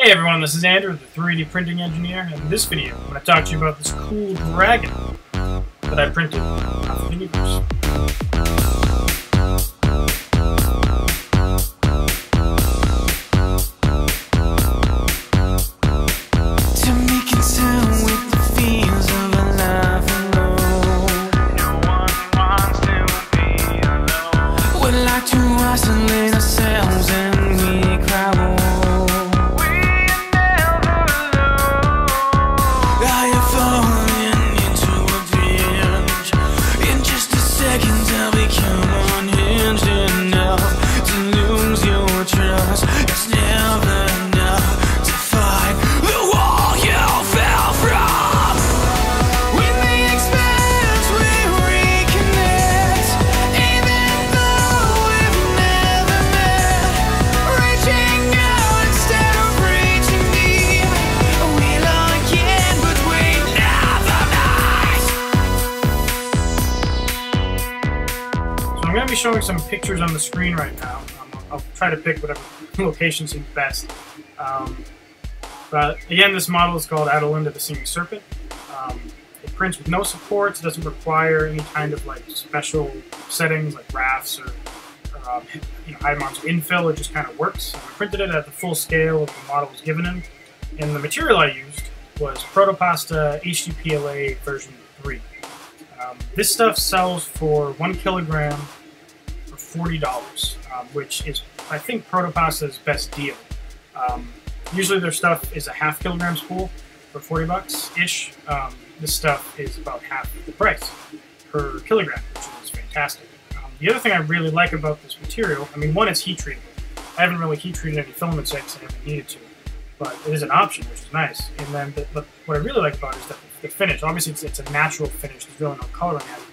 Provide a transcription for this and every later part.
Hey everyone, this is Andrew, the 3D printing engineer, and in this video I'm going to talk to you about this cool dragon that I printed off of the universe. I'm going to be showing some pictures on the screen right now. I'll try to pick whatever location seems best. But again, this model is called Adalinda the Singing Serpent. It prints with no supports. It doesn't require any kind of like special settings like rafts or high amounts of infill. It just kind of works. I printed it at the full scale of the model was given in, and the material I used was Proto-Pasta HTPLA V3. This stuff sells for 1 kilogram for $40, which is, I think, Proto-Pasta's best deal. Usually their stuff is a ½ kilogram spool for $40-ish. This stuff is about half the price per kilogram, which is fantastic. The other thing I really like about this material, I mean, one, it's heat treatable. I haven't really heat treated any filaments yet because I haven't needed to, but it is an option, which is nice. And then what I really like about it is that the finish. Obviously, it's a natural finish. There's really no coloring at it,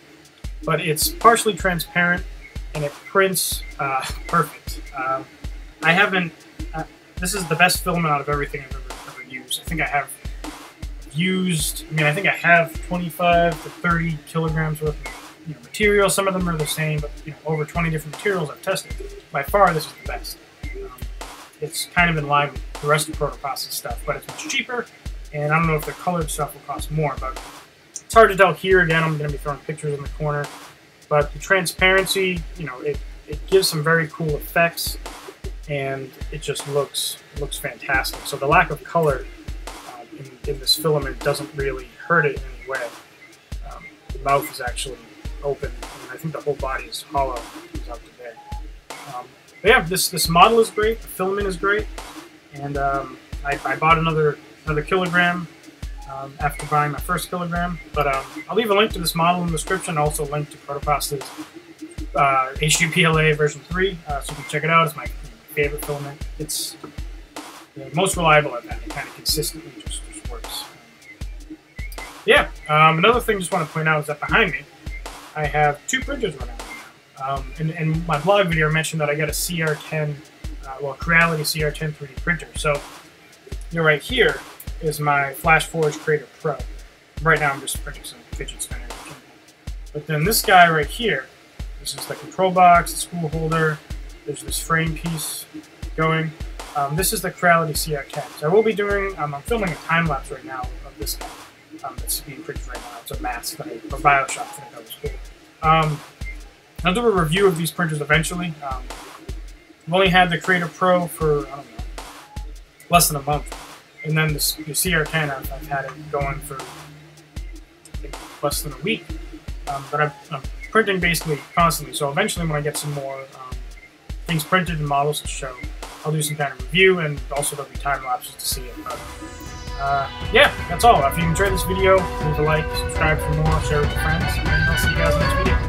but it's partially transparent and it prints perfect. I haven't. This is the best filament out of everything I've ever used. I think I have used. I think I have 25 to 30 kilograms worth of material. Some of them are the same, but over 20 different materials I've tested. By far, this is the best. It's kind of in line with the rest of Proto-Pasta stuff, but it's much cheaper. And I don't know if the colored stuff will cost more, but it's hard to tell here. Again, I'm going to be throwing pictures in the corner. But the transparency, it gives some very cool effects, and it just looks fantastic. So the lack of color in this filament doesn't really hurt it in any way. The mouth is actually open, and I think the whole body is hollow. It's up to there. But yeah, this model is great. The filament is great, and I bought another kilogram after buying my first kilogram, but I'll leave a link to this model in the description. I'll also link to Proto-Pasta's HTPLA V3, so you can check it out. It's my favorite filament. It's the most reliable I've had. It kind of consistently just works. Another thing I just want to point out is that behind me I have 2 printers running right now. In my blog video I mentioned that I got a CR10, Creality CR10 3D printer. So right here is my Flashforge Creator Pro. Right now I'm just printing some fidget spinners. But then this guy right here, this is the control box, the spool holder, there's this frame piece going. This is the Creality CR10. So I will be doing, I'm filming a time-lapse right now of this guy that's being printed right now. It's a mask for Bioshock, I think that was cool. I'll do a review of these printers eventually. I've only had the Creator Pro for, I don't know, less than a month. And then the CR10, I've had it going for I think less than a week. But I'm printing basically constantly, so eventually when I get some more things printed and models to show, I'll do some kind of review, and also there'll be time lapses to see it. But yeah, that's all. If you enjoyed this video, leave a like, subscribe for more, share with your friends, and I'll see you guys in the next video.